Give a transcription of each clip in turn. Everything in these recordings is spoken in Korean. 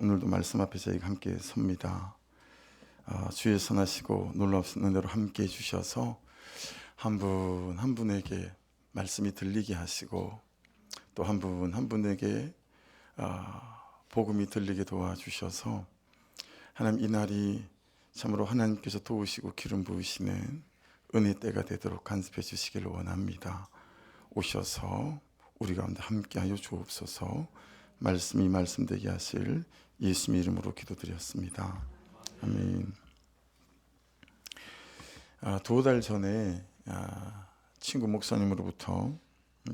오늘도 말씀 앞에 저희가 함께 섭니다. 주의 선하시고 놀랍신 은혜로 함께 해주셔서 한 분 한 분에게 말씀이 들리게 하시고 또 한 분 한 분에게 복음이 들리게 도와주셔서 하나님, 이 날이 참으로 하나님께서 도우시고 기름 부으시는 은혜 때가 되도록 간섭해 주시기를 원합니다. 오셔서 우리 가운데 함께하여 주옵소서. 말씀이 말씀되게 하실 예수님 이름으로 기도드렸습니다. 아멘. 두어 달 전에 친구 목사님으로부터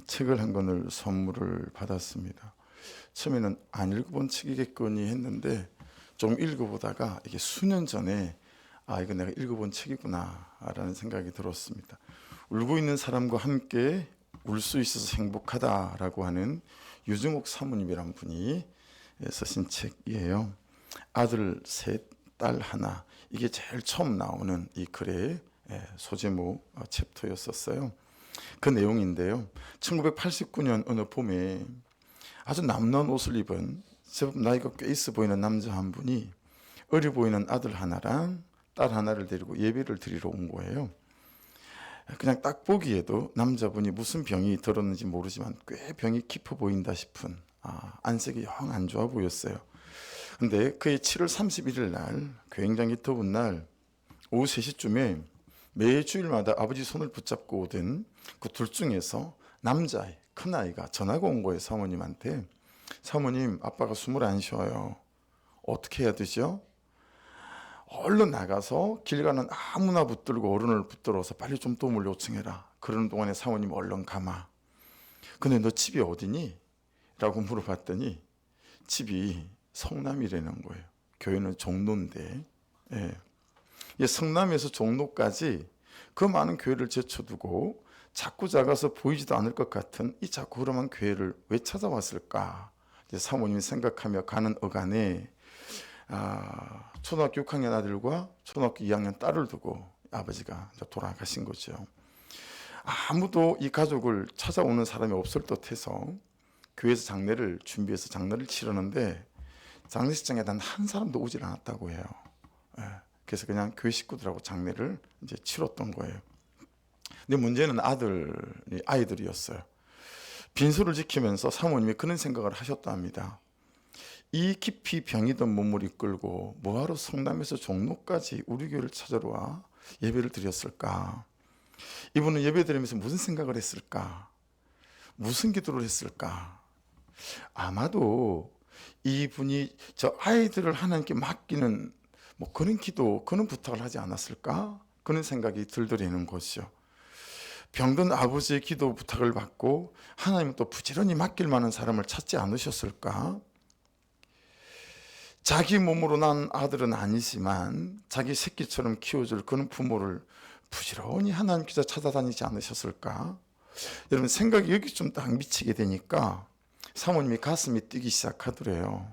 책을 한 권을 선물을 받았습니다. 처음에는 안 읽어본 책이겠거니 했는데 좀 읽어보다가 이게 수년 전에 이거 내가 읽어본 책이구나 라는 생각이 들었습니다. 울고 있는 사람과 함께 울 수 있어서 행복하다라고 하는 유정옥 사모님이란 분이 쓰신 책이에요. 아들 셋, 딸 하나. 이게 제일 처음 나오는 이 글의 소제목 챕터였었어요. 그 내용인데요. 1989년 어느 봄에 아주 남다른 옷을 입은 제법 나이가 꽤 있어 보이는 남자 한 분이 어려 보이는 아들 하나랑 딸 하나를 데리고 예배를 드리러 온 거예요. 그냥 딱 보기에도 남자분이 무슨 병이 들었는지 모르지만 꽤 병이 깊어 보인다 싶은 안색이 영 안 좋아 보였어요. 근데 그의 7월 31일 날 굉장히 더운 날 오후 3시쯤에 매주일마다 아버지 손을 붙잡고 오던 그 둘 중에서 남자아이, 큰아이가 전화가 온 거예요. 사모님한테. 사모님, 아빠가 숨을 안 쉬어요. 어떻게 해야 되죠? 얼른 나가서 길 가는 아무나 붙들고 어른을 붙들어서 빨리 좀 도움을 요청해라. 그러는 동안에 사모님 얼른 가마. 근데 너 집이 어디니? 라고 물어봤더니 집이 성남이라는 거예요. 교회는 종로인데. 성남에서 종로까지 그 많은 교회를 제쳐두고 자꾸 작아서 보이지도 않을 것 같은 이 자꾸 흐름한 교회를 왜 찾아왔을까? 이제 사모님이 생각하며 가는 어간에 초등학교 6학년 아들과 초등학교 2학년 딸을 두고 아버지가 돌아가신 거죠. 아무도 이 가족을 찾아오는 사람이 없을 듯해서 교회에서 장례를 준비해서 장례를 치르는데 장례식장에 단 한 사람도 오질 않았다고 해요. 그래서 그냥 교회 식구들하고 장례를 이제 치렀던 거예요. 근데 문제는 아이들이었어요. 빈소를 지키면서 사모님이 그런 생각을 하셨다 합니다. 이 깊이 병이 든 몸을 이끌고 뭐하러 성남에서 종로까지 우리 교회를 찾으러 와 예배를 드렸을까? 이분은 예배 드리면서 무슨 생각을 했을까? 무슨 기도를 했을까? 아마도 이분이 저 아이들을 하나님께 맡기는 그런 기도, 그런 부탁을 하지 않았을까? 그런 생각이 들더라는 것이죠. 병든 아버지의 기도 부탁을 받고 하나님은 또 부지런히 맡길 만한 사람을 찾지 않으셨을까? 자기 몸으로 난 아들은 아니지만 자기 새끼처럼 키워줄 그런 부모를 부지런히 하나님께서 찾아다니지 않으셨을까? 여러분, 생각이 여기 좀 딱 미치게 되니까 사모님이 가슴이 뛰기 시작하더래요.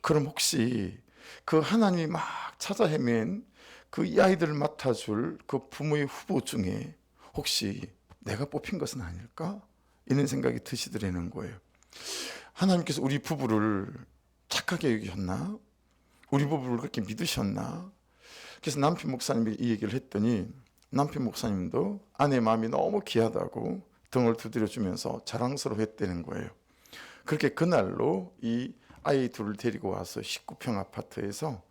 그럼 혹시 그 하나님이 막 찾아 헤맨 그 이 아이들을 맡아줄 그 부모의 후보 중에 혹시 내가 뽑힌 것은 아닐까? 이런 생각이 드시더라는 거예요. 하나님께서 우리 부부를 착하게 여기셨나? 우리 부부를 그렇게 믿으셨나? 그래서 남편 목사님이 이 얘기를 했더니 남편 목사님도 아내의 마음이 너무 귀하다고 등을 두드려주면서 자랑스러워했다는 거예요. 그렇게 그날로 이 아이 둘을 데리고 와서 19평 아파트에서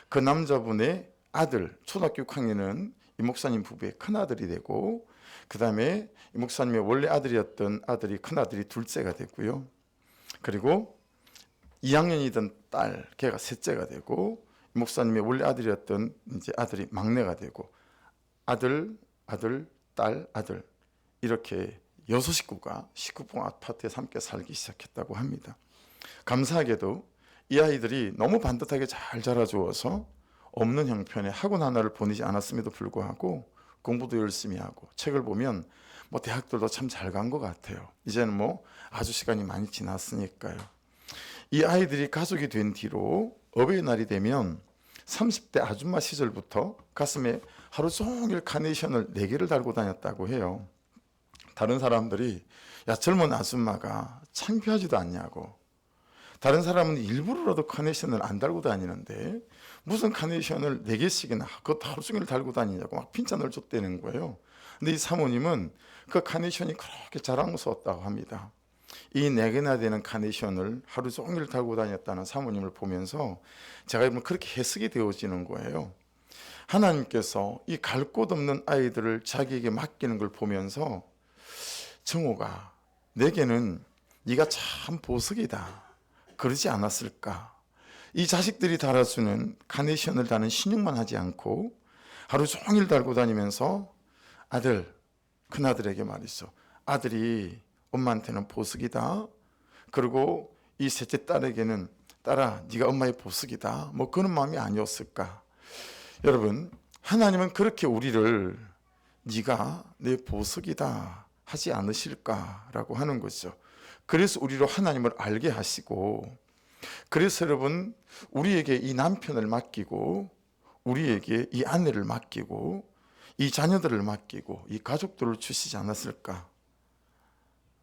그 남자분의 아들, 초등학교 6학년은 이 목사님 부부의 큰아들이 되고, 그 다음에 이 목사님의 원래 아들이었던 아들이 큰아들이 둘째가 됐고요. 그리고 2학년이던 딸, 걔가 셋째가 되고, 이 목사님의 원래 아들이었던 이제 아들이 막내가 되고, 아들, 딸, 아들. 이렇게 6식구가 19평 아파트에서 함께 살기 시작했다고 합니다. 감사하게도 이 아이들이 너무 반듯하게 잘 자라주어서 없는 형편에 학원 하나를 보내지 않았음에도 불구하고 공부도 열심히 하고 책을 보면 대학들도 참 잘 간 것 같아요. 이제는 아주 시간이 많이 지났으니까요. 이 아이들이 가족이 된 뒤로 어버이날이 되면 30대 아줌마 시절부터 가슴에 하루 종일 카네이션을 4개를 달고 다녔다고 해요. 다른 사람들이 야, 젊은 아줌마가 창피하지도 않냐고, 다른 사람은 일부러라도 카네이션을 안 달고 다니는데 무슨 카네이션을 4개씩이나 그것도 하루 종일 달고 다니냐고 막 핀잔을 줬다는 거예요. 근데 이 사모님은 그 카네이션이 그렇게 자랑스러웠다고 합니다. 이 4개나 되는 카네이션을 하루 종일 달고 다녔다는 사모님을 보면서 제가 그렇게 해석이 되어지는 거예요. 하나님께서 이 갈 곳 없는 아이들을 자기에게 맡기는 걸 보면서 정호가 내게는 네가 참 보석이다 그러지 않았을까. 이 자식들이 달아주는 카네이션을 다는 신용만 하지 않고 하루 종일 달고 다니면서 아들, 큰아들에게 말이죠. 아들이 엄마한테는 보석이다. 그리고 이 셋째 딸에게는 딸아 네가 엄마의 보석이다. 뭐 그런 마음이 아니었을까. 여러분, 하나님은 그렇게 우리를 네가 내 보석이다 하지 않으실까라고 하는 거죠. 그래서 우리로 하나님을 알게 하시고, 그래서 여러분 우리에게 이 남편을 맡기고 우리에게 이 아내를 맡기고 이 자녀들을 맡기고 이 가족들을 주시지 않았을까.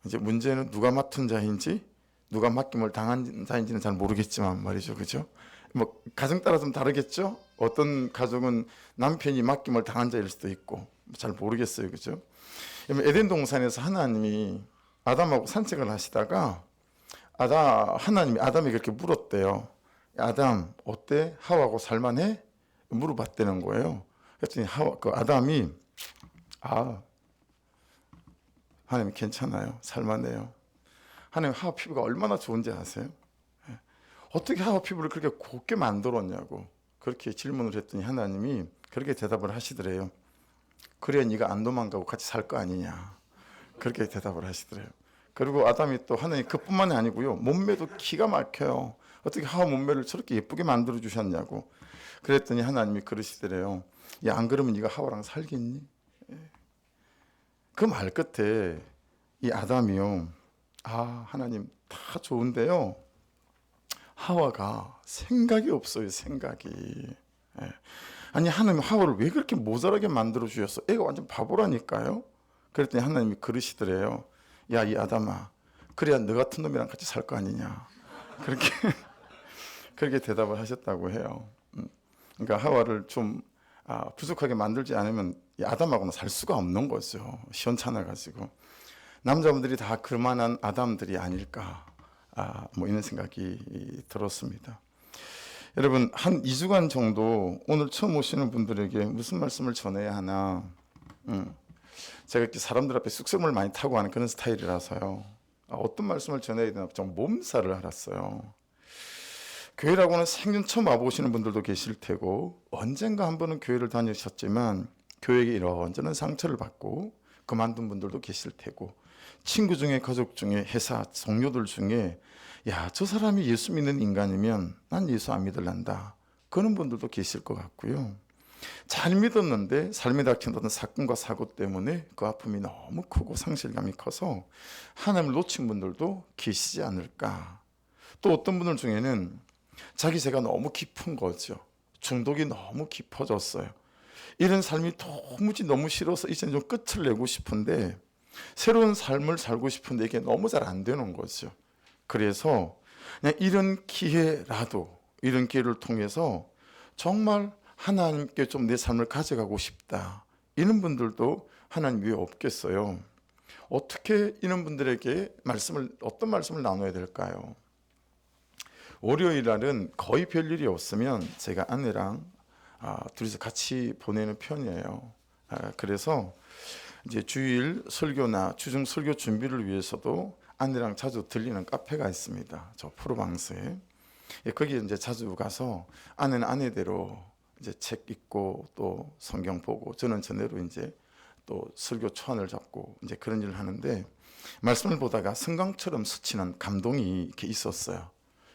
이제 문제는 누가 맡은 자인지 누가 맡김을 당한 자인지는 잘 모르겠지만 말이죠, 그죠? 뭐 가정 따라 좀 다르겠죠. 어떤 가족은 남편이 맡김을 당한 자일 수도 있고 잘 모르겠어요, 그죠? 에덴 동산에서 하나님이 아담하고 산책을 하시다가 하나님이 아담에게 그렇게 물었대요. 아담 어때? 하와하고 살만해? 물어봤다는 거예요. 그랬더니 아담이 하나님 괜찮아요. 살만해요. 하나님 하와 피부가 얼마나 좋은지 아세요? 어떻게 하와 피부를 그렇게 곱게 만들었냐고 그렇게 질문을 했더니 하나님이 그렇게 대답을 하시더래요. 그래야 네가 안 도망가고 같이 살 거 아니냐. 그렇게 대답을 하시더래요. 그리고 아담이 또 하나님 그뿐만이 아니고요. 몸매도 기가 막혀요. 어떻게 하와 몸매를 저렇게 예쁘게 만들어 주셨냐고. 그랬더니 하나님이 그러시더래요. 야, 안 그러면 네가 하와랑 살겠니? 그 말 끝에 이 아담이요. 하나님 다 좋은데요. 하와가 생각이 없어요. 생각이. 아니 하나님 하와를 왜 그렇게 모자라게 만들어 주셨어? 애가 완전 바보라니까요. 그랬더니 하나님이 그러시더래요. 야, 이 아담아, 그래야 너 같은 놈이랑 같이 살 거 아니냐. 그렇게 대답을 하셨다고 해요. 그러니까 하와를 좀 부족하게 만들지 않으면 이 아담하고는 살 수가 없는 거죠. 시원찮아가지고. 남자분들이 다 그만한 아담들이 아닐까. 뭐 이런 생각이 들었습니다. 여러분, 한 2주간 정도 오늘 처음 오시는 분들에게 무슨 말씀을 전해야 하나. 제가 이렇게 사람들 앞에 쑥스러움을 많이 타고 하는 그런 스타일이라서요. 어떤 말씀을 전해야 되나 좀 몸살을 앓았어요. 교회라고는 생전 처음 와보시는 분들도 계실 테고 언젠가 한 번은 교회를 다니셨지만 교회에 이런저런 상처를 받고 그만둔 분들도 계실 테고 친구 중에 가족 중에 회사 동료들 중에 야, 저 사람이 예수 믿는 인간이면 난 예수 안 믿을란다. 그런 분들도 계실 것 같고요. 잘 믿었는데 삶에 닥친 어떤 사건과 사고 때문에 그 아픔이 너무 크고 상실감이 커서 하나님을 놓친 분들도 계시지 않을까. 또 어떤 분들 중에는 자기 죄가 너무 깊은 거죠. 중독이 너무 깊어졌어요. 이런 삶이 도무지 너무 싫어서 이제 좀 끝을 내고 싶은데 새로운 삶을 살고 싶은데 이게 너무 잘 안 되는 거죠. 그래서 그냥 이런 기회를 통해서 정말 하나님께 좀 내 삶을 가져가고 싶다. 이런 분들도 하나님 위에 없겠어요. 어떻게 이런 분들에게 어떤 말씀을 나눠야 될까요? 월요일 날은 거의 별일이 없으면 제가 아내랑 둘이서 같이 보내는 편이에요. 그래서 이제 주일 설교나 주중 설교 준비를 위해서도 아내랑 자주 들리는 카페가 있습니다. 저 프로방스에. 거기에 이제 자주 가서 아내는 아내대로 이제 책 읽고 또 성경 보고 저는 전대로 이제 또 설교 초안을 잡고 이제 그런 일을 하는데 말씀을 보다가 성강처럼 스치는 감동이 이렇게 있었어요.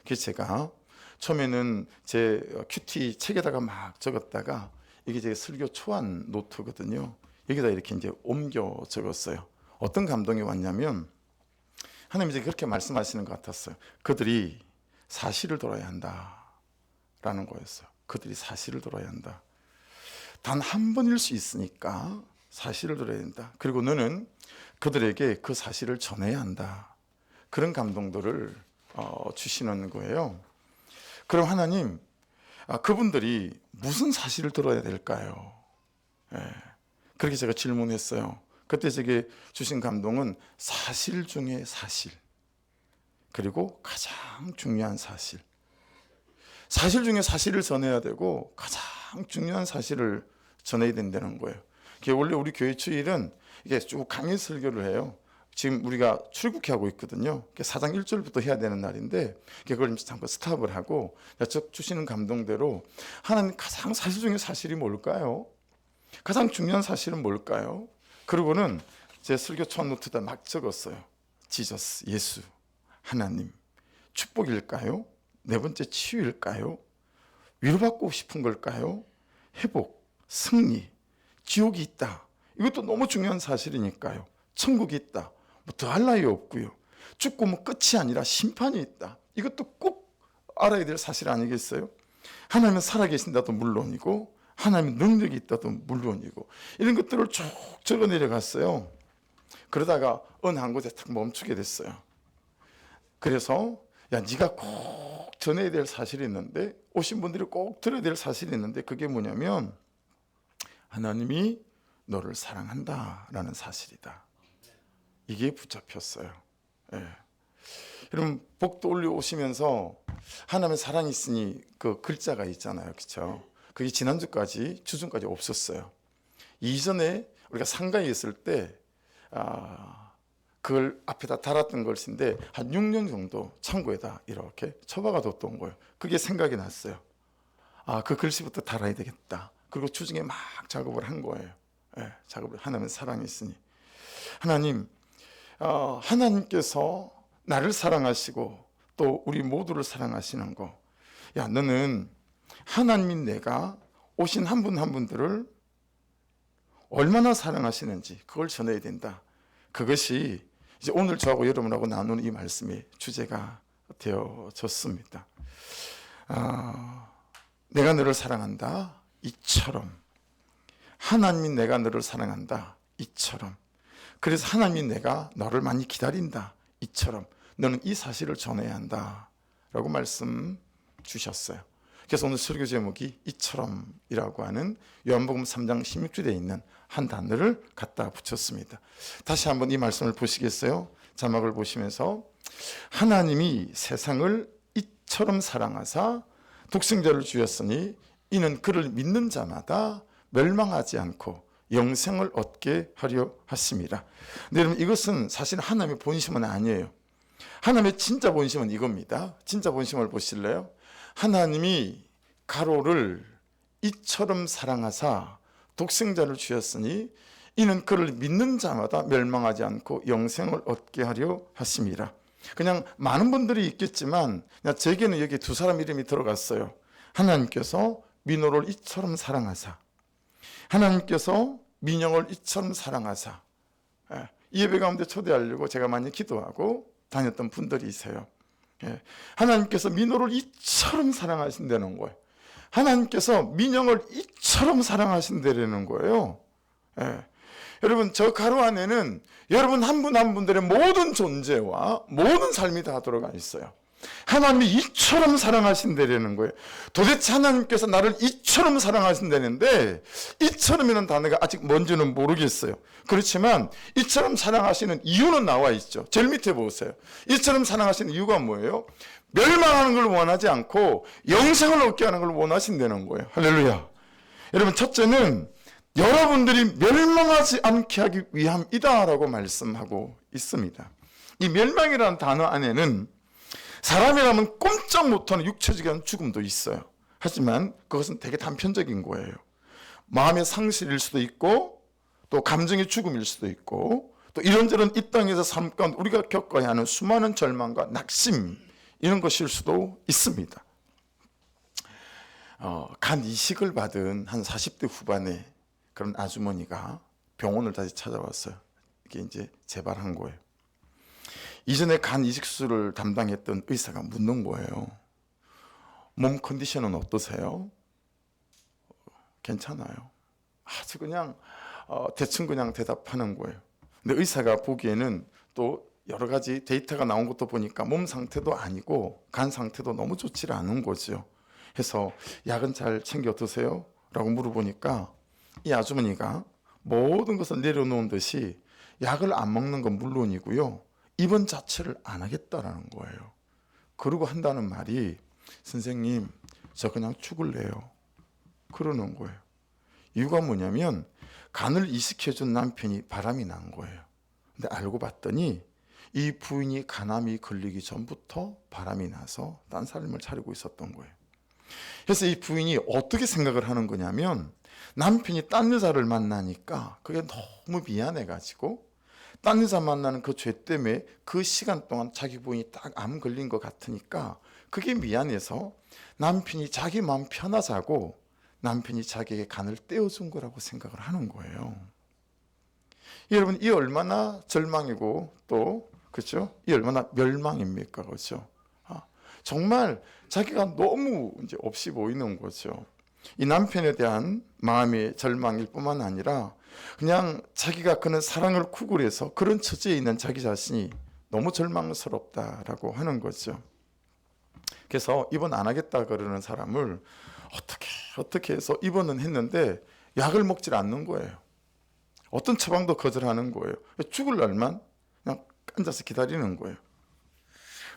그래서 제가 처음에는 제 큐티 책에다가 막 적었다가 이게 제 설교 초안 노트거든요. 여기다 이렇게 이제 옮겨 적었어요. 어떤 감동이 왔냐면 하나님이 이제 그렇게 말씀하시는 것 같았어요. 그들이 사실을 들어야 한다라는 거였어요. 그들이 사실을 들어야 한다. 단 한 번일 수 있으니까 사실을 들어야 된다. 그리고 너는 그들에게 그 사실을 전해야 한다. 그런 감동들을 주시는 거예요. 그럼 하나님, 그분들이 무슨 사실을 들어야 될까요? 예, 그렇게 제가 질문했어요. 그때 제게 주신 감동은 사실 중에 사실, 그리고 가장 중요한 사실. 사실 중에 사실을 전해야 되고 가장 중요한 사실을 전해야 된다는 거예요. 원래 우리 교회 주일은 이게 쭉 강의 설교를 해요. 지금 우리가 출국하고 있거든요. 4장 1절부터 해야 되는 날인데 그걸 잠깐 스탑을 하고 주시는 감동대로 하나님 가장 사실 중에 사실이 뭘까요? 가장 중요한 사실은 뭘까요? 그리고는 제 설교 첫 노트에다 막 적었어요. 지저스, 예수, 하나님, 축복일까요? 네 번째 치유일까요? 위로받고 싶은 걸까요? 회복, 승리, 지옥이 있다. 이것도 너무 중요한 사실이니까요. 천국이 있다. 뭐 더할 나위 없고요. 죽고 끝이 아니라 심판이 있다. 이것도 꼭 알아야 될 사실 아니겠어요? 하나님은 살아계신다도 물론이고 하나님의 능력이 있다도 물론이고 이런 것들을 쭉 적어 내려갔어요. 그러다가 어느 한 곳에 탁 멈추게 됐어요. 그래서 네가 꼭 전해야 될 사실이 있는데, 오신 분들이 꼭 들어야 될 사실이 있는데, 그게 뭐냐면 하나님이 너를 사랑한다라는 사실이다. 이게 붙잡혔어요. 예. 여러분, 복도 올려오시면서 하나님의 사랑이 있으니 그 글자가 있잖아요. 그렇죠? 그게 지난주까지, 주중까지 없었어요. 이전에 우리가 상가에 있을 때 그걸 앞에다 달았던 것인데 한 6년 정도 창고에다 이렇게 처박아 뒀던 거예요. 그게 생각이 났어요. 그 글씨부터 달아야 되겠다. 그리고 주중에 막 작업을 한 거예요. 예, 작업을. 하나님의 사랑이 있으니. 하나님, 하나님께서 나를 사랑하시고 또 우리 모두를 사랑하시는 거. 너는 하나님인 내가 오신 한 분 한 분들을 얼마나 사랑하시는지 그걸 전해야 된다. 그것이 이제 오늘 저하고 여러분하고 나누는 이 말씀의 주제가 되어졌습니다. 내가 너를 사랑한다. 이처럼. 하나님이 내가 너를 사랑한다. 이처럼. 그래서 하나님이 내가 너를 많이 기다린다. 이처럼. 너는 이 사실을 전해야 한다. 라고 말씀 주셨어요. 그래서 오늘 설교 제목이 이처럼이라고 하는 요한복음 3장 16절에 있는 한 단어를 갖다 붙였습니다. 다시 한번 이 말씀을 보시겠어요? 자막을 보시면서 하나님이 세상을 이처럼 사랑하사 독생자를 주셨으니 이는 그를 믿는 자마다 멸망하지 않고 영생을 얻게 하려 하심이라. 근데 여러분, 이것은 사실 하나님의 본심은 아니에요. 하나님의 진짜 본심은 이겁니다. 진짜 본심을 보실래요? 하나님이 가로를 이처럼 사랑하사 독생자를 주셨으니 이는 그를 믿는 자마다 멸망하지 않고 영생을 얻게 하려 하심이라. 그냥 많은 분들이 있겠지만 제게는 여기 두 사람 이름이 들어갔어요. 하나님께서 민호를 이처럼 사랑하사, 하나님께서 민영을 이처럼 사랑하사. 이 예배 가운데 초대하려고 제가 많이 기도하고 다녔던 분들이세요. 하나님께서 민호를 이처럼 사랑하신다는 거예요. 하나님께서 민영을 이처럼 사랑하신다는 거예요. 여러분, 저 가로 안에는 여러분 한 분 한 분들의 모든 존재와 모든 삶이 다 들어가 있어요. 하나님이 이처럼 사랑하신다는 거예요. 도대체 하나님께서 나를 이처럼 사랑하신다는데, 이처럼이라는 단어가 아직 뭔지는 모르겠어요. 그렇지만 이처럼 사랑하시는 이유는 나와 있죠. 제일 밑에 보세요. 이처럼 사랑하시는 이유가 뭐예요? 멸망하는 걸 원하지 않고 영생을 얻게 하는 걸 원하신다는 거예요. 할렐루야. 여러분, 첫째는 여러분들이 멸망하지 않게 하기 위함이다라고 말씀하고 있습니다. 이 멸망이라는 단어 안에는 사람이라면 꼼짝 못하는 육체적인 죽음도 있어요. 하지만 그것은 되게 단편적인 거예요. 마음의 상실일 수도 있고 또 감정의 죽음일 수도 있고 또 이런저런 이 땅에서 삶 가운데 우리가 겪어야 하는 수많은 절망과 낙심, 이런 것일 수도 있습니다. 간 이식을 받은 한 40대 후반의 그런 아주머니가 병원을 다시 찾아왔어요. 이게 이제 재발한 거예요. 이전에 간 이식 수술을 담당했던 의사가 묻는 거예요. 몸 컨디션은 어떠세요? 괜찮아요. 아주 그냥 대충 그냥 대답하는 거예요. 근데 의사가 보기에는 또 여러 가지 데이터가 나온 것도 보니까 몸 상태도 아니고 간 상태도 너무 좋지 않은 거죠. 해서 약은 잘 챙겨 드세요? 라고 물어보니까 이 아주머니가 모든 것을 내려놓은 듯이 약을 안 먹는 건 물론이고요. 입원 자체를 안 하겠다라는 거예요. 그러고 한다는 말이 선생님 저 그냥 죽을래요. 그러는 거예요. 이유가 뭐냐면 간을 이식해준 남편이 바람이 난 거예요. 근데 알고 봤더니 이 부인이 간암이 걸리기 전부터 바람이 나서 딴 삶을 차리고 있었던 거예요. 그래서 이 부인이 어떻게 생각을 하는 거냐면 남편이 딴 여자를 만나니까 그게 너무 미안해가지고 딴 여자 만나는 그 죄 때문에 그 시간 동안 자기 부인이 딱 암 걸린 것 같으니까 그게 미안해서 남편이 자기 마음 편하자고 남편이 자기에게 간을 떼어준 거라고 생각을 하는 거예요. 여러분 이 얼마나 절망이고 또 그렇죠? 이 얼마나 멸망입니까, 그렇죠? 정말 자기가 너무 이제 없이 보이는 거죠. 이 남편에 대한 마음의 절망일 뿐만 아니라 그냥 자기가 그는 사랑을 구걸해서 그런 처지에 있는 자기 자신이 너무 절망스럽다라고 하는 거죠. 그래서 입원 안 하겠다 그러는 사람을 어떻게 해서 입원은 했는데 약을 먹질 않는 거예요. 어떤 처방도 거절하는 거예요. 죽을 날만 그냥 앉아서 기다리는 거예요.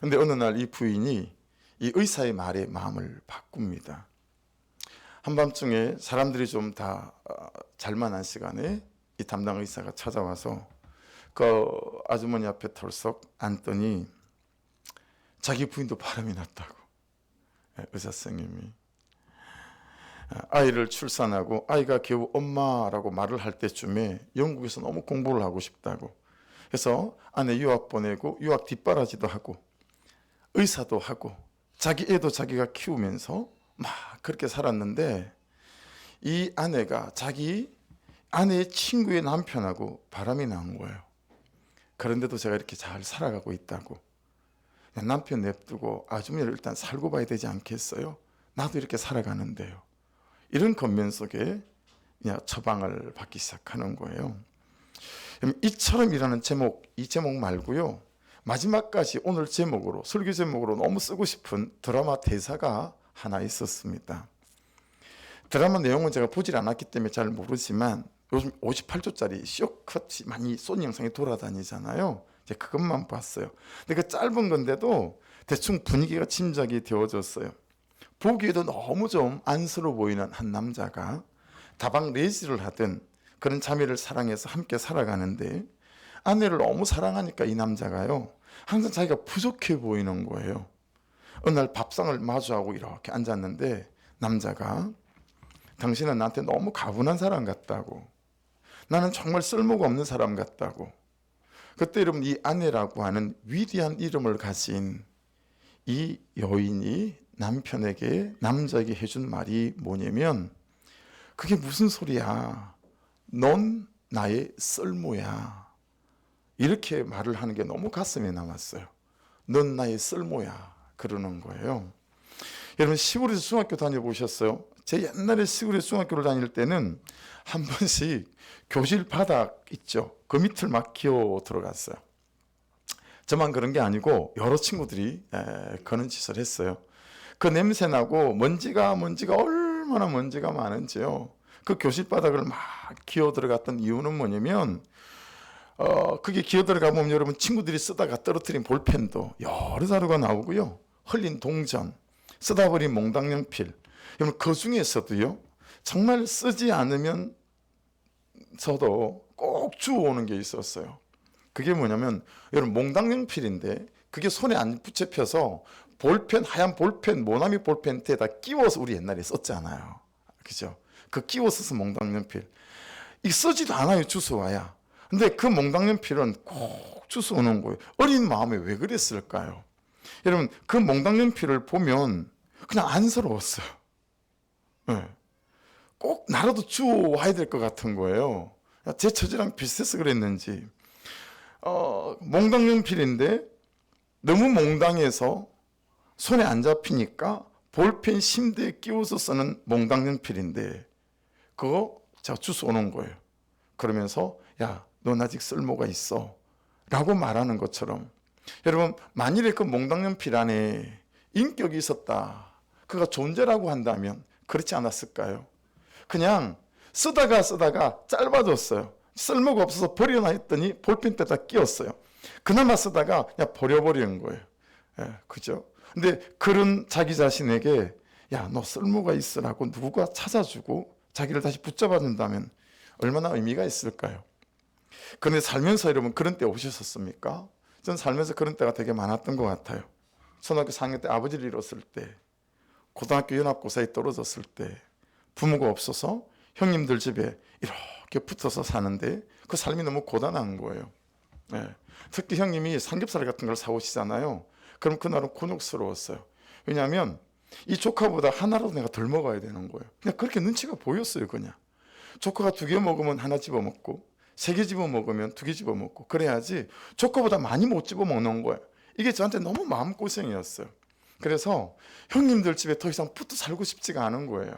근데 어느 날 이 부인이 이 의사의 말에 마음을 바꿉니다. 한밤중에 사람들이 좀 다 잘만한 시간에 이 담당 의사가 찾아와서 그 아주머니 앞에 털썩 앉더니 자기 부인도 바람이 났다고. 의사 선생님이 아이를 출산하고 아이가 겨우 엄마라고 말을 할 때쯤에 영국에서 너무 공부를 하고 싶다고 그래서 아내 유학 보내고 유학 뒷바라지도 하고 의사도 하고 자기 애도 자기가 키우면서 막 그렇게 살았는데 이 아내가 자기 아내의 친구의 남편하고 바람이 난 거예요. 그런데도 제가 이렇게 잘 살아가고 있다고. 남편 냅두고 아주머니를 일단 살고 봐야 되지 않겠어요? 나도 이렇게 살아가는데요. 이런 겉면 속에 그냥 처방을 받기 시작하는 거예요. 이처럼이라는 제목, 이 제목 말고요. 마지막까지 오늘 제목으로 설교 제목으로 너무 쓰고 싶은 드라마 대사가 하나 있었습니다. 드라마 내용은 제가 보질 않았기 때문에 잘 모르지만 요즘 58초짜리 쇼컷이 많이 쏜 영상이 돌아다니잖아요. 이제 그것만 봤어요. 근데 그 짧은 건데도 대충 분위기가 짐작이 되어졌어요. 보기에도 너무 좀 안쓰러워 보이는 한 남자가 다방 레지를 하든 그런 자매를 사랑해서 함께 살아가는데 아내를 너무 사랑하니까 이 남자가요 항상 자기가 부족해 보이는 거예요. 어느 날 밥상을 마주하고 이렇게 앉았는데 남자가 당신은 나한테 너무 가분한 사람 같다고, 나는 정말 쓸모가 없는 사람 같다고. 그때 여러분 이 아내라고 하는 위대한 이름을 가진 이 여인이 남자에게 해준 말이 뭐냐면 그게 무슨 소리야, 넌 나의 쓸모야, 이렇게 말을 하는 게 너무 가슴에 남았어요. 넌 나의 쓸모야 그러는 거예요. 여러분 시골에서 중학교 다녀보셨어요? 제 옛날에 시골에서 중학교를 다닐 때는 한 번씩 교실 바닥 있죠, 그 밑을 막 기어 들어갔어요. 저만 그런 게 아니고 여러 친구들이 그런 짓을 했어요. 그 냄새 나고 먼지가 얼마나 먼지가 많은지요. 그 교실 바닥을 막 기어 들어갔던 이유는 뭐냐면 그게 기어 들어가면 여러분 친구들이 쓰다가 떨어뜨린 볼펜도 여러 자루가 나오고요, 흘린 동전, 쓰다 버린 몽당 연필, 여러분 그 중에서도요 정말 쓰지 않으면 저도 꼭 주워오는 게 있었어요. 그게 뭐냐면 여러분 몽당 연필인데 그게 손에 안 붙잡혀서 볼펜, 하얀 볼펜, 모나미 볼펜에다 끼워서 우리 옛날에 썼잖아요. 그죠? 그 끼워서 쓴 몽당 연필. 이 쓰지도 않아요, 주워와야. 근데 그 몽당 연필은 꼭 주워오는 거예요. 어린 마음에 왜 그랬을까요? 여러분 그 몽당 연필을 보면 그냥 안쓰러웠어요. 네. 꼭 나라도 주워와야 될 것 같은 거예요. 제 처지랑 비슷해서 그랬는지 몽당 연필인데 너무 몽당해서 손에 안 잡히니까 볼펜 심대에 끼워서 쓰는 몽당 연필인데 그거 제가 주워 오는 거예요. 그러면서 야, 넌 아직 쓸모가 있어, 라고 말하는 것처럼 여러분, 만일에 그 몽당연필 안에 인격이 있었다, 그가 존재라고 한다면 그렇지 않았을까요? 그냥 쓰다가 짧아졌어요. 쓸모가 없어서 버리나 했더니 볼펜에다 끼웠어요. 그나마 쓰다가 그냥 버려버리는 거예요. 그죠? 근데 그런 자기 자신에게 야, 너 쓸모가 있으라고 누구가 찾아주고 자기를 다시 붙잡아 준다면 얼마나 의미가 있을까요? 그런데 살면서 여러분 그런 때 오셨었습니까? 전 살면서 그런 때가 되게 많았던 것 같아요. 초등학교 4학년 때 아버지를 잃었을 때, 고등학교 연합고사에 떨어졌을 때, 부모가 없어서 형님들 집에 이렇게 붙어서 사는데 그 삶이 너무 고단한 거예요. 특히 형님이 삼겹살 같은 걸 사오시잖아요. 그럼 그날은 곤욕스러웠어요. 왜냐하면 이 조카보다 하나라도 내가 덜 먹어야 되는 거예요. 그냥 그렇게 눈치가 보였어요. 그냥 조카가 2개 먹으면 하나 집어먹고 3개 집어먹으면 2개 집어먹고 그래야지 조카보다 많이 못 집어먹는 거예요. 이게 저한테 너무 마음고생이었어요. 그래서 형님들 집에 더 이상 붙어 살고 싶지가 않은 거예요.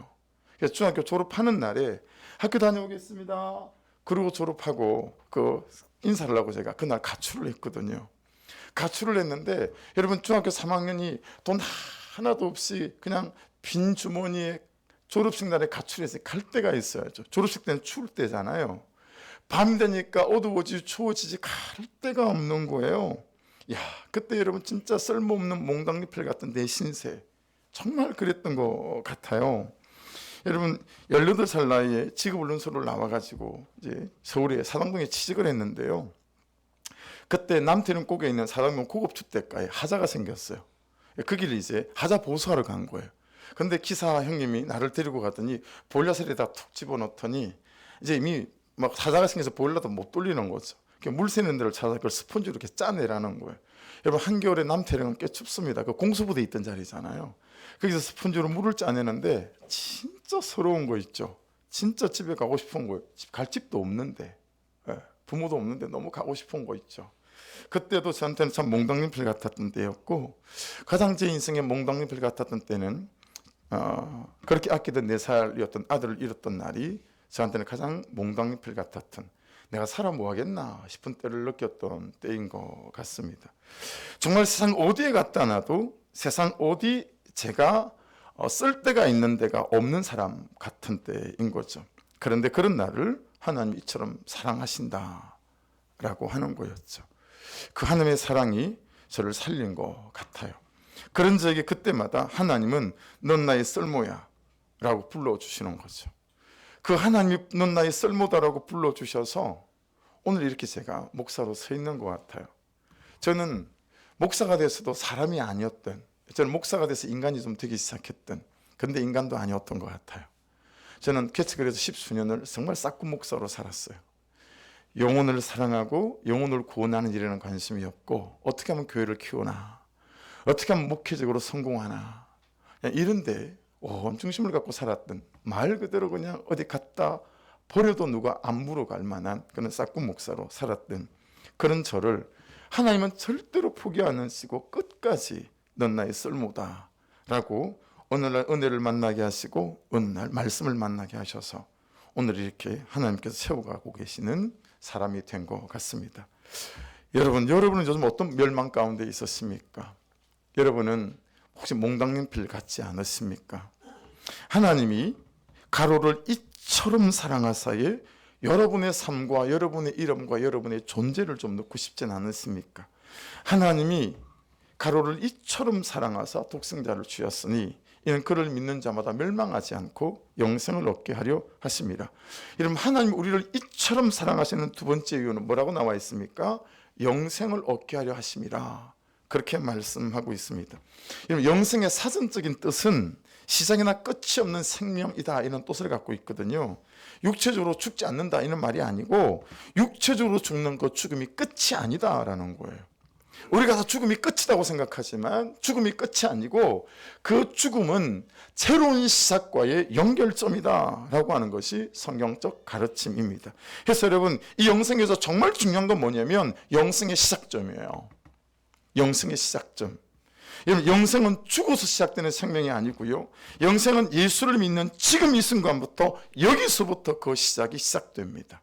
그래서 중학교 졸업하는 날에 학교 다녀오겠습니다. 그러고 졸업하고 그 인사를 하고 제가 그날 가출을 했거든요. 가출을 했는데 여러분, 중학교 3학년이 돈 하나도 없이 그냥 빈 주머니에 졸업식 날에 가출해서 갈 때가 있어야죠. 졸업식 때는 추울 때잖아요. 밤 되니까 어두워지고 추워지지 갈 데가 없는 거예요. 야, 그때 여러분 진짜 쓸모없는 몽당잎을 같은 내 신세, 정말 그랬던 것 같아요. 여러분 18살 나이에 직업훈련소를 나와가지고 이제 서울의 사당동에 취직을 했는데요. 그때 남태릉곡에 있는 사당동 고급주택가에 하자가 생겼어요. 그 길을 이제 하자 보수하러 간 거예요. 근데 기사 형님이 나를 데리고 가더니 보일러셀에다 툭 집어넣더니 이제 이미 막 하자가 생겨서 보일러도 못 돌리는 거죠. 물 새는 데를 찾아서 그걸 스펀지로 이렇게 짜내라는 거예요. 여러분, 한겨울에 남태릉은 꽤 춥습니다. 그 공수부대 있던 자리잖아요. 거기서 스펀지로 물을 짜내는데 진짜 서러운 거 있죠. 진짜 집에 가고 싶은 거예요. 갈 집도 없는데, 부모도 없는데 너무 가고 싶은 거 있죠. 그때도 저한테는 참 몽당잎을 같았던 때였고, 가장 제 인생에 몽당잎을 같았던 때는 그렇게 아끼던 4살이었던 아들을 잃었던 날이 저한테는 가장 몽당잎을 같았던, 내가 살아 뭐 하겠나 싶은 때를 느꼈던 때인 것 같습니다. 정말 세상 어디에 갖다 놔도 세상 어디 제가 쓸 데가 있는 데가 없는 사람 같은 때인 거죠. 그런데 그런 나를 하나님이 이처럼 사랑하신다라고 하는 거였죠. 그 하나님의 사랑이 저를 살린 것 같아요. 그런 저에게 그때마다 하나님은 넌 나의 쓸모야 라고 불러주시는 거죠. 그 하나님이 넌 나의 쓸모다라고 불러주셔서 오늘 이렇게 제가 목사로 서 있는 것 같아요. 저는 목사가 돼서도 사람이 아니었던, 저는 목사가 돼서 인간이 좀 되기 시작했던, 근데 인간도 아니었던 것 같아요. 저는 개척을 해서 10수년을 정말 싹군 목사로 살았어요. 영혼을 사랑하고 영혼을 구원하는 일에는 관심이 없고, 어떻게 하면 교회를 키우나, 어떻게 하면 목회적으로 성공하나, 이런데 온 중심을 갖고 살았던, 말 그대로 그냥 어디 갔다 버려도 누가 안 물어갈 만한 그런 싹군 목사로 살았던 그런 저를 하나님은 절대로 포기 안 하시고 끝까지 넌 나의 쓸모다 라고 오늘날 은혜를 만나게 하시고 어느 날 말씀을 만나게 하셔서 오늘 이렇게 하나님께서 세워가고 계시는 사람이 된 것 같습니다. 여러분은 요즘 어떤 멸망 가운데 있었습니까? 여러분은 혹시 몽당연필 같지 않으십니까? 하나님이 가로를 이처럼 사랑하사에 여러분의 삶과 여러분의 이름과 여러분의 존재를 좀 넣고 싶진 않으십니까? 하나님이 가로를 이처럼 사랑하사 독생자를 주셨으니 이는 그를 믿는 자마다 멸망하지 않고 영생을 얻게 하려 하십니다. 여러분, 하나님 우리를 이처럼 사랑하시는 두 번째 이유는 뭐라고 나와 있습니까? 영생을 얻게 하려 하심이라, 그렇게 말씀하고 있습니다. 여러분, 영생의 사전적인 뜻은 시작이나 끝이 없는 생명이다, 이런 뜻을 갖고 있거든요. 육체적으로 죽지 않는다 이런 말이 아니고, 육체적으로 죽는 것, 죽음이 끝이 아니다라는 거예요. 우리가 다 죽음이 끝이라고 생각하지만 죽음이 끝이 아니고 그 죽음은 새로운 시작과의 연결점이다라고 하는 것이 성경적 가르침입니다. 그래서 여러분, 이 영생에서 정말 중요한 건 뭐냐면 영생의 시작점이에요. 영생의 시작점. 여러분, 영생은 죽어서 시작되는 생명이 아니고요, 영생은 예수를 믿는 지금 이 순간부터, 여기서부터 그 시작이 시작됩니다.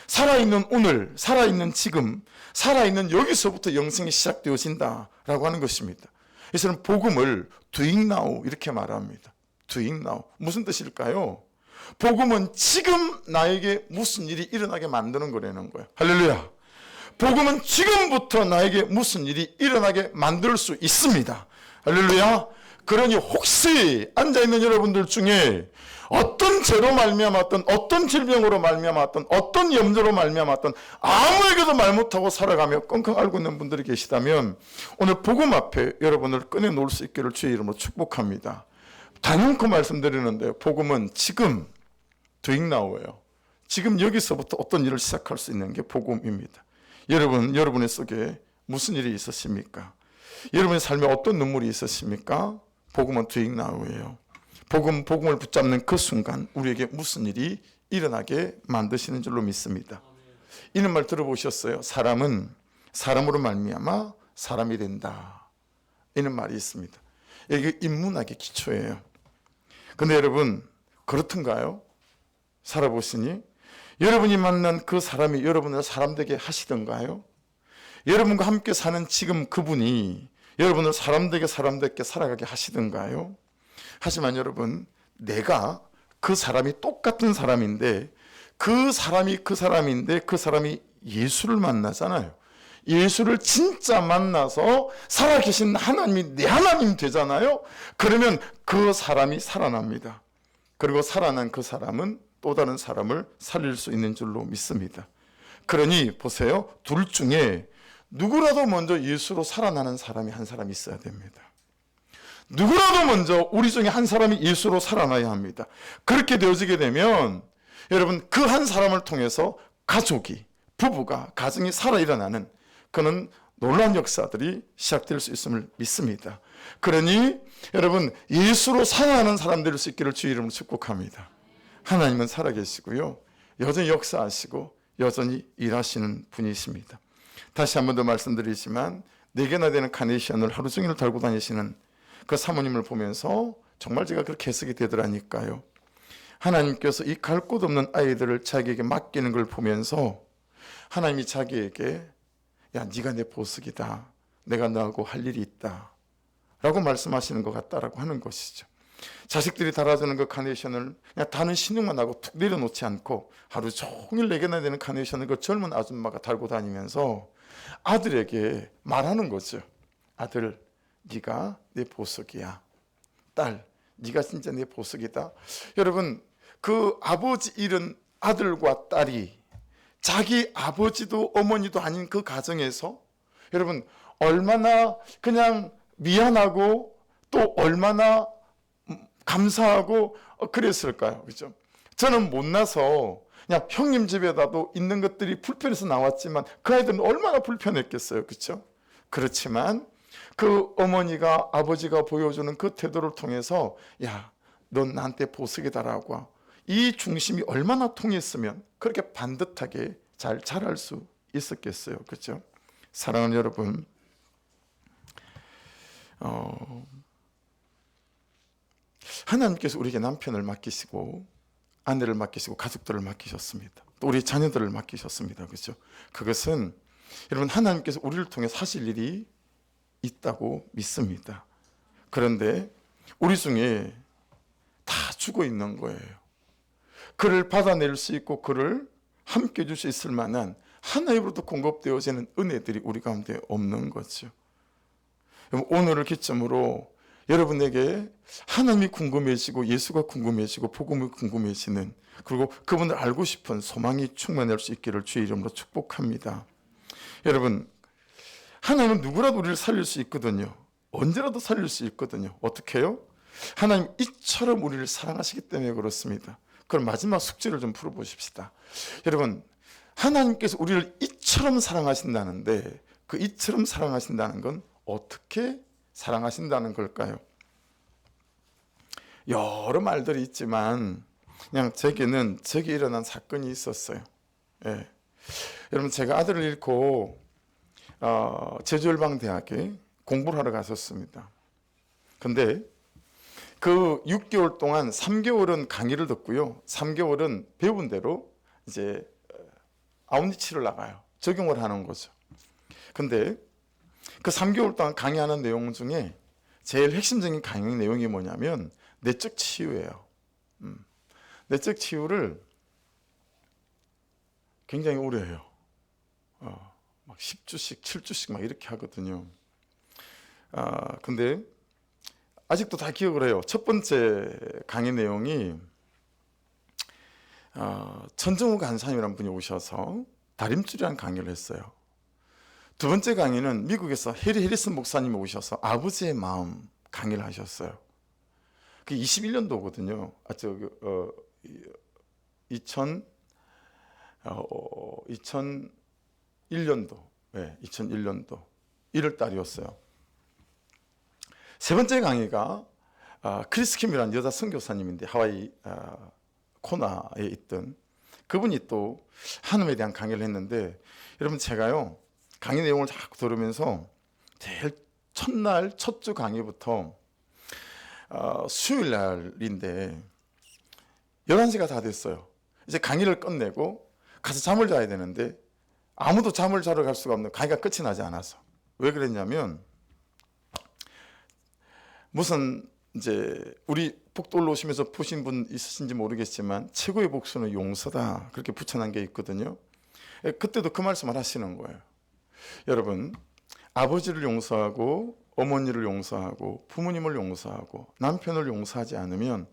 살아있는 오늘, 살아있는 지금, 살아있는 여기서부터 영생이 시작되어진다라고 하는 것입니다. 그래서 복음을 doing now 이렇게 말합니다. doing now. 무슨 뜻일까요? 복음은 지금 나에게 무슨 일이 일어나게 만드는 거라는 거예요. 할렐루야. 복음은 지금부터 나에게 무슨 일이 일어나게 만들 수 있습니다. 할렐루야. 그러니 혹시 앉아있는 여러분들 중에 어떤 죄로 말미암았던, 어떤 질병으로 말미암았던, 어떤 염려로 말미암았던 아무에게도 말 못하고 살아가며 끙끙 앓고 있는 분들이 계시다면 오늘 복음 앞에 여러분을 꺼내놓을 수 있기를 주의 이름으로 축복합니다. 단연코 말씀드리는데요, 복음은 지금 doing now예요. 지금 여기서부터 어떤 일을 시작할 수 있는 게 복음입니다. 여러분의 속에 무슨 일이 있으십니까? 여러분의 삶에 어떤 눈물이 있으십니까? 복음은 doing now예요. 복음을 붙잡는 그 순간 우리에게 무슨 일이 일어나게 만드시는 줄로 믿습니다. 이런 말 들어보셨어요? 사람은 사람으로 말미암아 사람이 된다. 이런 말이 있습니다. 이게 인문학의 기초예요. 근데 여러분 그렇던가요? 살아보시니 여러분이 만난 그 사람이 여러분을 사람 되게 하시던가요? 여러분과 함께 사는 지금 그분이 여러분을 사람 되게 살아가게 하시던가요? 하지만 여러분, 내가 그 사람이 똑같은 사람인데 그 사람이 예수를 만나잖아요. 예수를 진짜 만나서 살아계신 하나님이 내 하나님 되잖아요. 그러면 그 사람이 살아납니다. 그리고 살아난 그 사람은 또 다른 사람을 살릴 수 있는 줄로 믿습니다. 그러니 보세요. 둘 중에 누구라도 먼저 예수로 살아나는 사람이 한 사람 있어야 됩니다. 누구라도 먼저 우리 중에 한 사람이 예수로 살아나야 합니다. 그렇게 되어지게 되면 여러분 그 한 사람을 통해서 가족이, 부부가, 가정이 살아 일어나는 그런 놀라운 역사들이 시작될 수 있음을 믿습니다. 그러니 여러분 예수로 살아나는 사람 될 수 있기를 주의 이름으로 축복합니다. 하나님은 살아계시고요. 여전히 역사하시고 여전히 일하시는 분이십니다. 다시 한 번 더 말씀드리지만 4개나 되는 카네이션을 하루 종일 달고 다니시는 그 사모님을 보면서 정말 제가 그렇게 해석이 되더라니까요. 하나님께서 이 갈 곳 없는 아이들을 자기에게 맡기는 걸 보면서 하나님이 자기에게 야 네가 내 보석이다. 내가 너하고 할 일이 있다. 라고 말씀하시는 것 같다라고 하는 것이죠. 자식들이 달아주는 그 카네이션을 그냥 다는 신용만 하고 툭 내려놓지 않고 하루 종일 4개나 되는 카네이션을 그 젊은 아줌마가 달고 다니면서 아들에게 말하는 거죠. 아들, 네가 내 보석이야. 딸, 네가 진짜 내 보석이다. 여러분, 그 아버지 잃은 아들과 딸이 자기 아버지도 어머니도 아닌 그 가정에서 여러분 얼마나 그냥 미안하고 또 얼마나 감사하고 그랬을까요? 그죠? 저는 못나서 그냥 형님 집에다도 있는 것들이 불편해서 나왔지만 그 아이들은 얼마나 불편했겠어요. 그렇죠? 그렇지만 그 어머니가 아버지가 보여주는 그 태도를 통해서 야, 넌 나한테 보석이다라고 이 중심이 얼마나 통했으면 그렇게 반듯하게 잘 자랄 수 있었겠어요. 그렇죠? 사랑하는 여러분, 하나님께서 우리에게 남편을 맡기시고 아내를 맡기시고 가족들을 맡기셨습니다. 또 우리 자녀들을 맡기셨습니다. 그렇죠? 그것은 여러분 하나님께서 우리를 통해 하실 일이 있다고 믿습니다. 그런데 우리 중에 다 죽어 있는 거예요. 그를 받아낼 수 있고 그를 함께 해줄 수 있을 만한 하나님으로부터 공급되어지는 은혜들이 우리 가운데 없는 거죠. 오늘을 기점으로 여러분에게 하나님이 궁금해지고 예수가 궁금해지고 복음이 궁금해지는 그리고 그분을 알고 싶은 소망이 충만할 수 있기를 주의 이름으로 축복합니다. 여러분, 하나님은 누구라도 우리를 살릴 수 있거든요. 언제라도 살릴 수 있거든요. 어떻게 해요? 하나님 이처럼 우리를 사랑하시기 때문에 그렇습니다. 그럼 마지막 숙제를 좀 풀어보십시다. 여러분, 하나님께서 우리를 이처럼 사랑하신다는데 그 이처럼 사랑하신다는 건 어떻게 사랑하신다는 걸까요? 여러 말들이 있지만 그냥 제게는 저기 일어난 사건이 있었어요. 예. 여러분, 제가 아들을 잃고 제주열방대학에 공부를 하러 갔었습니다. 근데 그 6개월 동안 3개월은 강의를 듣고요. 3개월은 배운 대로 이제 아웃리치를 나가요. 적용을 하는 거죠. 근데 그 3개월 동안 강의하는 내용 중에 제일 핵심적인 강의 내용이 뭐냐면 내적 치유예요. 내적 치유를 굉장히 오래 해요. 막 10주씩 7주씩 막 이렇게 하거든요. 근데 아직도 다 기억을 해요. 첫 번째 강의 내용이 천정우 간사님이라는 분이 오셔서 다림줄이라는 강의를 했어요. 두 번째 강의는 미국에서 해리 해리슨 목사님이 오셔서 아버지의 마음 강의를 하셨어요. 그게 21년도거든요. 2001년도. 네, 2001년도 1월 달이었어요. 세 번째 강의가 크리스 킴이라는 여자 선교사님인데 하와이 코나에 있던 그분이 또 하나님에 대한 강의를 했는데, 여러분 제가요 강의 내용을 자꾸 들으면서 제일 첫날 첫 주 강의부터 수요일 날인데 11시가 다 됐어요. 이제 강의를 끝내고 가서 잠을 자야 되는데 아무도 잠을 자러 갈 수가 없는, 강의가 끝이 나지 않아서. 왜 그랬냐면 무슨 이제 우리 복돌로 오시면서 보신 분 있으신지 모르겠지만 최고의 복수는 용서다, 그렇게 붙여놓은 게 있거든요. 그때도 그 말씀을 하시는 거예요. 여러분, 아버지를 용서하고 어머니를 용서하고 부모님을 용서하고 남편을 용서하지 않으면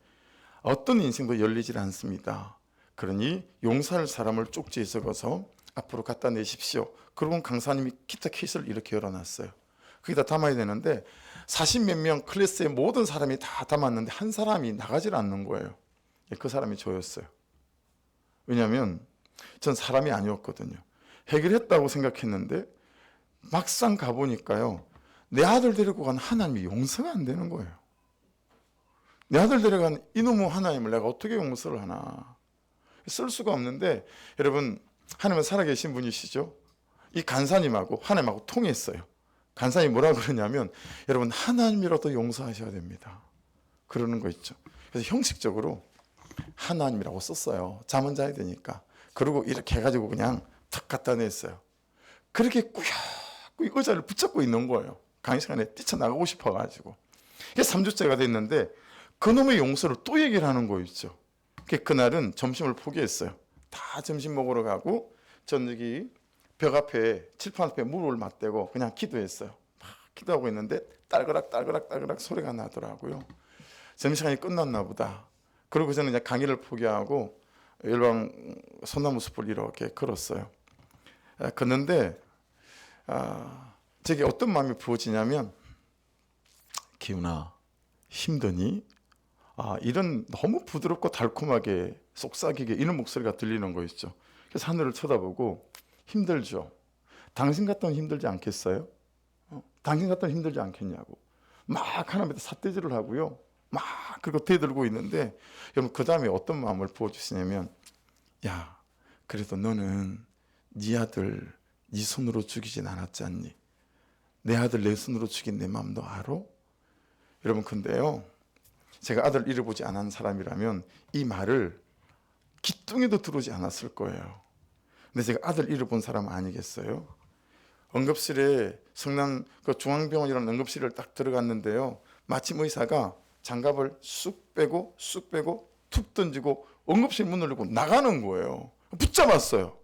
어떤 인생도 열리질 않습니다. 그러니 용서할 사람을 쪽지에 적어서 앞으로 갖다 내십시오. 그러고 강사님이 기타 케이스를 이렇게 열어놨어요. 거기다 담아야 되는데 40몇 명 클래스의 모든 사람이 다 담았는데 한 사람이 나가질 않는 거예요. 그 사람이 저였어요. 왜냐하면 전 사람이 아니었거든요. 해결했다고 생각했는데 막상 가보니까요, 내 아들 데리고 간 하나님이 용서가 안 되는 거예요. 내 아들 데려간 이놈의 하나님을 내가 어떻게 용서를 하나, 쓸 수가 없는데, 여러분 하나님은 살아계신 분이시죠. 이 간사님하고 하나님하고 통했어요. 간사님이 뭐라 그러냐면, 여러분 하나님이라도 용서하셔야 됩니다, 그러는 거 있죠. 그래서 형식적으로 하나님이라고 썼어요. 잠은 자야 되니까. 그리고 이렇게 해가지고 그냥 탁 갖다 냈어요. 그렇게 꾸역꾸역 의자를 붙잡고 있는 거예요. 강의 시간에 뛰쳐나가고 싶어가지고. 3주째가 됐는데 그놈의 용서를 또 얘기를 하는 거 있죠. 그날은 점심을 포기했어요. 다 점심 먹으러 가고 저녁이 벽 앞에 칠판 앞에 물을 맞대고 그냥 기도했어요. 막 기도하고 있는데 딸그락 딸그락 딸그락 소리가 나더라고요. 점심시간이 끝났나 보다. 그리고 저는 이제 강의를 포기하고 열방 소나무 숲을 이렇게 걸었어요. 걷는데 제게 어떤 마음이 부어지냐면, 기훈아 힘드니? 이런 너무 부드럽고 달콤하게 속삭이게 이런 목소리가 들리는 거 있죠. 그래서 하늘을 쳐다보고, 힘들죠? 당신 같으면 힘들지 않겠어요? 당신 같으면 힘들지 않겠냐고 막 하나님한테 삿대질을 하고요, 막 그리고 대들고 있는데, 여러분 그 다음에 어떤 마음을 부어주시냐면, 야 그래도 너는 네 아들 네 손으로 죽이진 않았지 않니? 내 아들 내 손으로 죽인 내 마음 너 알아? 여러분 근데요, 제가 아들 잃어보지 않은 사람이라면 이 말을 기뚱에도 들어오지 않았을 거예요. 근데 제가 아들 잃어본 사람 아니겠어요? 응급실에 성남 중앙병원이라는 응급실을 딱 들어갔는데요, 마침 의사가 장갑을 쑥 빼고 툭 던지고 응급실 문을 열고 나가는 거예요. 붙잡았어요.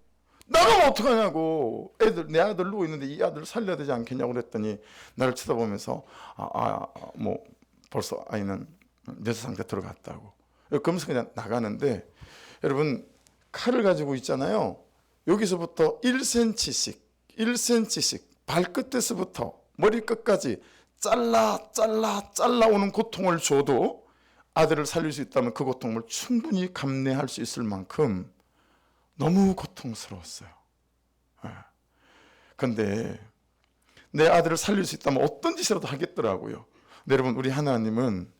나가면 어떡하냐고. 내 아들 누워 있는데 이 아들 살려야 되지 않겠냐고 그랬더니 나를 쳐다보면서 뭐 벌써 아이는 뇌사 상태 들어갔다고. 그러면서 그냥 나가는데, 여러분 칼을 가지고 있잖아요. 여기서부터 1cm씩 발끝에서부터 머리끝까지 잘라 오는 고통을 줘도 아들을 살릴 수 있다면 그 고통을 충분히 감내할 수 있을 만큼 너무 고통스러웠어요. 그런데 내 아들을 살릴 수 있다면 어떤 짓이라도 하겠더라고요. 근데 여러분 우리 하나님은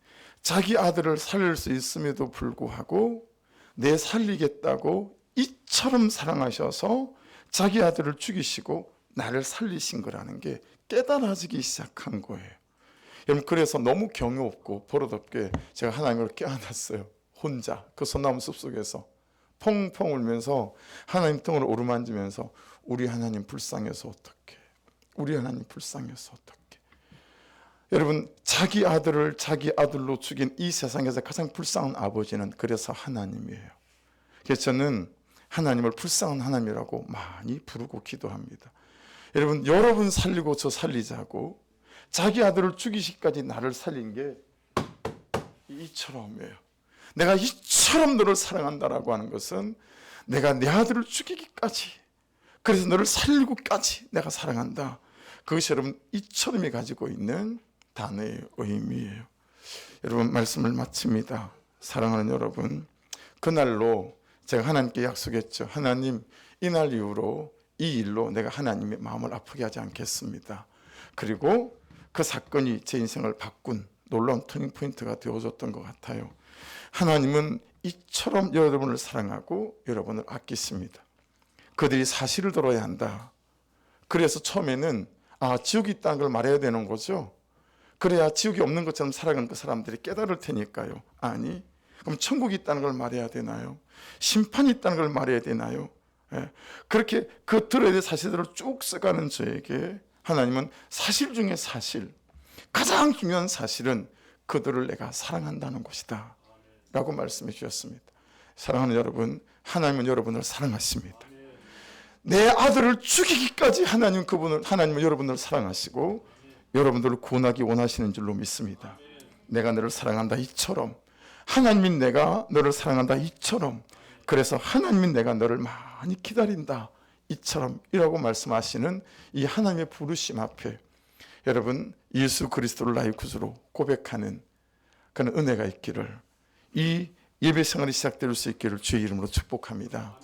자기 아들을 살릴 수 있음에도 불구하고 내 살리겠다고 이처럼 사랑하셔서 자기 아들을 죽이시고 나를 살리신 거라는 게 깨달아지기 시작한 거예요. 여러분 그래서 너무 경외 없고 버릇없게 제가 하나님을 껴안았어요. 혼자 그 소나무 숲속에서 펑펑 울면서 하나님 등을 오르만지면서 우리 하나님 불쌍해서 어떡해, 우리 하나님 불쌍해서 어떡해. 여러분, 자기 아들을 자기 아들로 죽인 이 세상에서 가장 불쌍한 아버지는 그래서 하나님이에요. 그래서 저는 하나님을 불쌍한 하나님이라고 많이 부르고 기도합니다. 여러분 살리고 저 살리자고 자기 아들을 죽이기까지 나를 살린 게 이처럼이에요. 내가 이처럼 너를 사랑한다라고 하는 것은 내가 내 아들을 죽이기까지, 그래서 너를 살리고까지 내가 사랑한다. 그것이 여러분 이처럼이 가지고 있는 단어의 의미예요. 여러분, 말씀을 마칩니다. 사랑하는 여러분, 그날로 제가 하나님께 약속했죠. 하나님, 이날 이후로 이 일로 내가 하나님의 마음을 아프게 하지 않겠습니다. 그리고 그 사건이 제 인생을 바꾼 놀라운 터닝포인트가 되어줬던 것 같아요. 하나님은 이처럼 여러분을 사랑하고 여러분을 아끼십니다. 그들이 사실을 들어야 한다. 그래서 처음에는 지옥이 있다는 걸 말해야 되는 거죠. 그래야 지옥이 없는 것처럼 살아가는 그 사람들이 깨달을 테니까요. 아니, 그럼 천국이 있다는 걸 말해야 되나요? 심판이 있다는 걸 말해야 되나요? 그렇게 그 들어야 될 사실들을 쭉 써가는 저에게 하나님은 사실 중에 사실, 가장 중요한 사실은 그들을 내가 사랑한다는 것이다 라고 말씀해 주셨습니다. 사랑하는 여러분, 하나님은 여러분을 사랑하십니다. 내 아들을 죽이기까지 하나님은 여러분을 사랑하시고 여러분들을 구원하기 원하시는 줄로 믿습니다. 내가 너를 사랑한다 이처럼, 하나님이 내가 너를 사랑한다 이처럼, 그래서 하나님이 내가 너를 많이 기다린다 이처럼 이라고 말씀하시는 이 하나님의 부르심 앞에 여러분, 예수 그리스도를 나의 구주로 고백하는 그런 은혜가 있기를, 이 예배 생활이 시작될 수 있기를 주의 이름으로 축복합니다.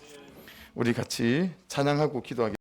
우리 같이 찬양하고 기도하겠습니다.